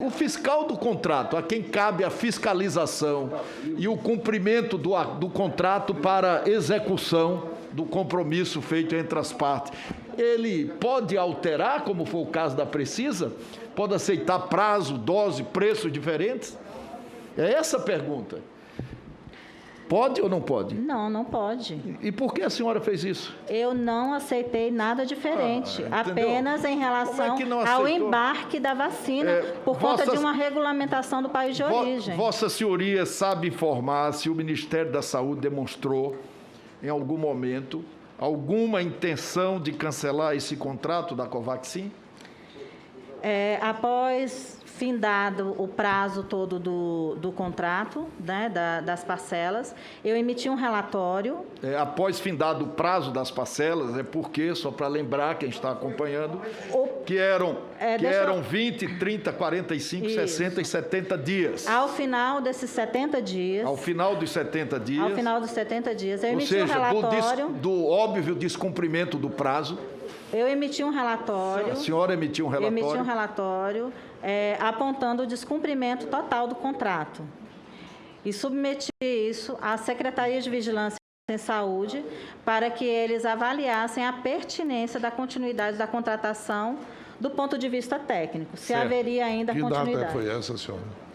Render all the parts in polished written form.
O fiscal do contrato, a quem cabe a fiscalização e o cumprimento do contrato para execução do compromisso feito entre as partes, ele pode alterar, como foi o caso da Precisa? Pode aceitar prazo, dose, preços diferentes? É essa a pergunta. Pode ou não pode? Não, não pode. E por que a senhora fez isso? Eu não aceitei nada diferente, apenas em relação não ao aceitou? embarque da vacina, por conta de uma regulamentação do país de origem. Vossa Senhoria sabe informar se o Ministério da Saúde demonstrou, em algum momento, alguma intenção de cancelar esse contrato da Covaxin? Após findado o prazo todo do contrato, né, das parcelas, eu emiti um relatório. Após findado o prazo das parcelas, porque, só para lembrar quem está acompanhando, que eram 20, 30, 45, Isso. 60 e 70 dias. Ao final desses 70 dias... Ao final dos 70 dias... Ao final dos 70 dias, eu ou emiti seja, um relatório... do óbvio descumprimento do prazo. Eu emiti um relatório... A senhora emitiu um relatório? Eu emiti um relatório apontando o descumprimento total do contrato. E submeti isso à Secretaria de Vigilância em Saúde para que eles avaliassem a pertinência da continuidade da contratação do ponto de vista técnico, se haveria ainda continuidade. Que data foi essa, senhora?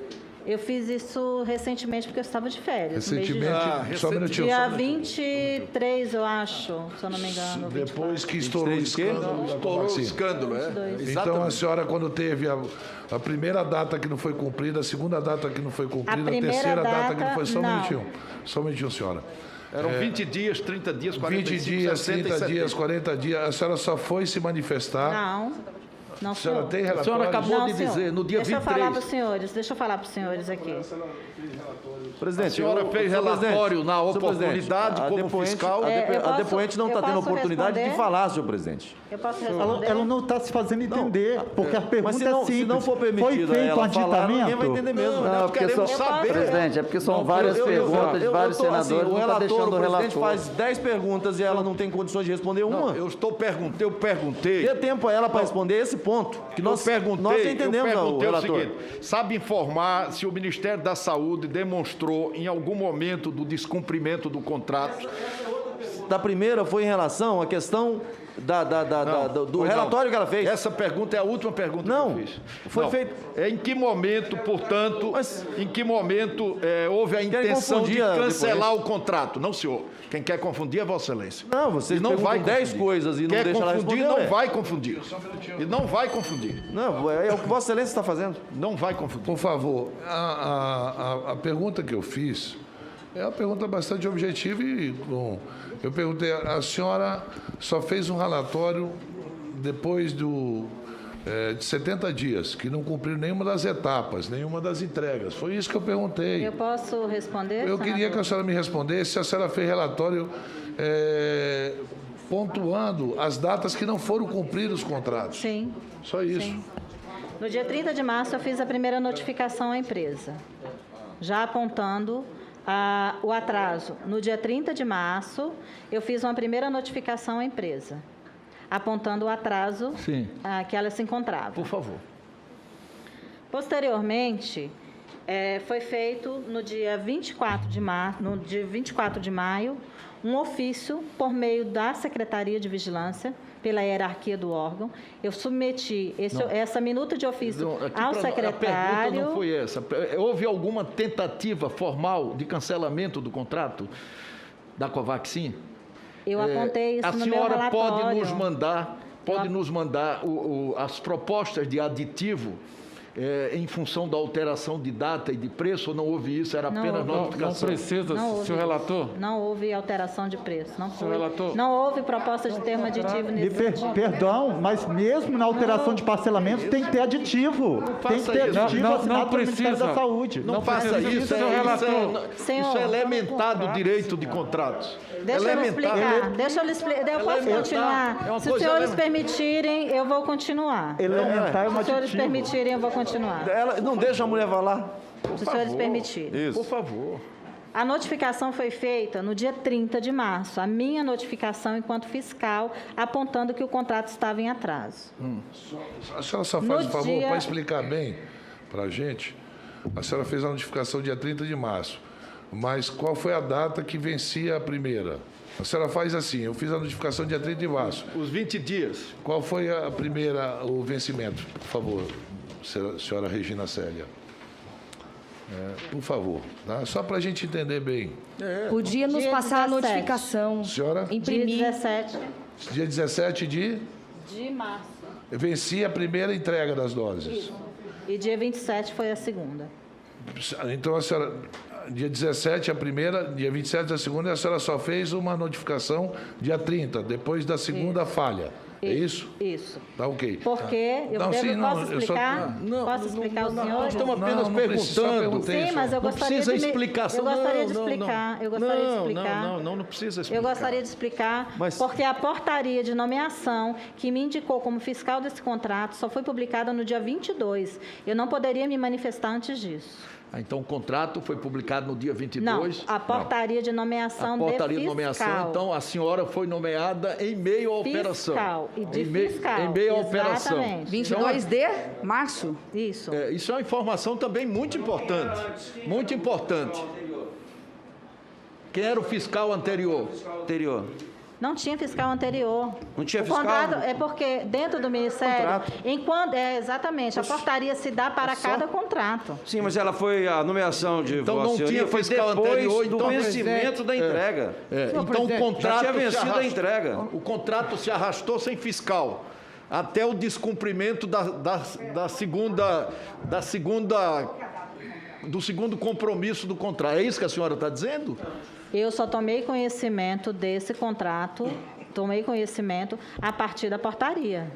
Eu fiz isso recentemente porque eu estava de férias. Recentemente? Só um minutinho. Dia 23, eu acho, se eu não me engano. Depois que estourou o escândalo. Estourou o escândalo, Então, a senhora, quando teve a primeira data que não foi cumprida, a segunda data que não foi cumprida, a terceira data que não foi... Só um minutinho. Só um minutinho, senhora. Eram 20 dias, 30 dias, 45, 20 dias, 60 30 dias, 40 dias. A senhora só foi se manifestar. Não, a senhora tem relatório? A senhora acabou de senhor. dizer, no dia 23... Deixa eu falar para os senhores aqui. Presidente, a senhora fez relatório na oportunidade como fiscal. A depoente não está tendo oportunidade de falar, senhor presidente. Eu posso responder? Ela não está se fazendo entender, porque a pergunta Mas se não for permitido foi feito um ela falar, ninguém vai aditamento? entender mesmo. Não, porque saber. Presidente, é porque são várias perguntas de vários senadores, o não está relator, deixando o o presidente relator. faz 10 perguntas e ela não tem condições de responder uma. Eu perguntei. Dê tempo a ela para responder esse ponto, que nós entendemos o relator. Seguinte, sabe informar se o Ministério da Saúde demonstrou em algum momento do descumprimento do contrato? Da primeira foi em relação à questão do relatório que ela fez. Essa pergunta é a última pergunta que eu fiz. Foi feito. Em que momento, portanto, houve a intenção de cancelar o contrato? Não, senhor. Quem quer confundir é Vossa Excelência. Não, vocês não vai 10 coisas e não deixa ela responder. Não vai confundir. E não vai confundir. Não, é o que Vossa Excelência está fazendo. Não vai confundir. Por favor, a pergunta que eu fiz é uma pergunta bastante objetiva e eu perguntei, a senhora só fez um relatório depois de 70 dias, que não cumpriu nenhuma das etapas, nenhuma das entregas. Foi isso que eu perguntei. Eu posso responder, Eu queria que a senhora me respondesse se a senhora fez relatório pontuando as datas que não foram cumpridos os contratos. Sim. Só isso. Sim. No dia 30 de março, eu fiz a primeira notificação à empresa, já apontando o atraso. No dia 30 de março, eu fiz uma primeira notificação à empresa, apontando o atraso que ela se encontrava. Por favor. Posteriormente, foi feito no dia 24 de maio, um ofício por meio da Secretaria de Vigilância, pela hierarquia do órgão. Eu submeti essa minuta de ofício ao secretário. A pergunta não foi essa. Houve alguma tentativa formal de cancelamento do contrato da Covaxin? Eu apontei isso no meu relatório. A senhora pode nos mandar as propostas de aditivo em função da alteração de data e de preço, ou não houve isso? Era apenas notificação? Não precisa, senhor relator. Não houve alteração de preço. Senhor relator. Não houve proposta de termo aditivo nesse sentido. Perdão, mas mesmo na alteração de parcelamento tem que ter aditivo. Tem que ter aditivo assinado pelo Ministério da Saúde. Não faça isso, senhor relator. Isso é elementar do direito de contratos. Deixa eu explicar. Deixa eu lhe explicar. Eu posso continuar. Se os senhores permitirem, eu vou continuar. Elementar é um Se os senhores aditivo. permitirem, eu vou continuar. Não deixa a mulher falar. Se os senhores permitirem. Isso. Por favor. A notificação foi feita no dia 30 de março. A minha notificação enquanto fiscal, apontando que o contrato estava em atraso. A senhora só faz um favor para explicar bem para a gente, a senhora fez a notificação dia 30 de março, mas qual foi a data que vencia a primeira? A senhora faz assim, eu fiz a notificação dia 30 de março. Os 20 dias. Qual foi a primeira, o vencimento, por favor, senhora Regina Célia? Por favor, tá? Só para a gente entender bem. Podia nos Dia passar 17. a notificação. Senhora? Imprimir. Dia 17 Dia 17 de março. vencia a primeira entrega das doses. E dia 27 foi a segunda. Então, a senhora, dia 17 a primeira, dia 27 a segunda, a senhora só fez uma notificação dia 30, depois da segunda falha. É isso? Isso. Tá ok. Porque eu Não, devo, sim, não, posso eu só- explicar? Posso explicar ao senhor? Nós estamos apenas Não, não precisa, só perguntando. perguntei. Sim, mas eu Não gostaria precisa de explicação. Eu gostaria de Não, não, explicar. não. Eu gostaria de explicar. Não precisa explicar. Eu gostaria de explicar, Mas- porque a portaria de nomeação que me indicou como fiscal desse contrato só foi publicada no dia 22. Eu não poderia me manifestar antes disso. Então, o contrato foi publicado no dia 22? Não, a portaria de nomeação A portaria de fiscal. nomeação, então, a senhora foi nomeada em meio à operação. Fiscal e de em fiscal. Em meio à operação. Exatamente. 22 de março? Isso. Isso é uma informação também muito importante. Muito importante. Quem era o fiscal anterior? Anterior. Não tinha fiscal anterior. Não tinha O fiscal? contrato é porque dentro do Ministério, Contrato. enquanto exatamente, a portaria se dá para cada contrato. Sim, mas ela foi, a nomeação de Então, Vossa não Senhoria tinha foi fiscal depois anterior, do então, vencimento da entrega. Então, o contrato Já tinha se vencido a arrastou- entrega. O contrato se arrastou sem fiscal até o descumprimento do segundo compromisso do contrato. É isso que a senhora está dizendo? Eu só tomei conhecimento desse contrato, a partir da portaria.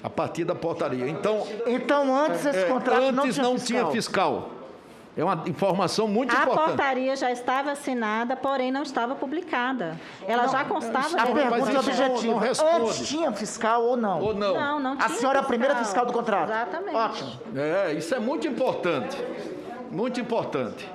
A partir da portaria. Então, Então, antes esse contrato antes não tinha fiscal. É uma informação muito A importante. portaria já estava assinada, porém não estava publicada. Ela já constava... A dentro- pergunta é isso não objetiva. responde. Antes tinha fiscal ou não? Ou não? Não tinha A senhora é a primeira fiscal do contrato? Exatamente. Ótimo. Isso é muito importante. Muito importante.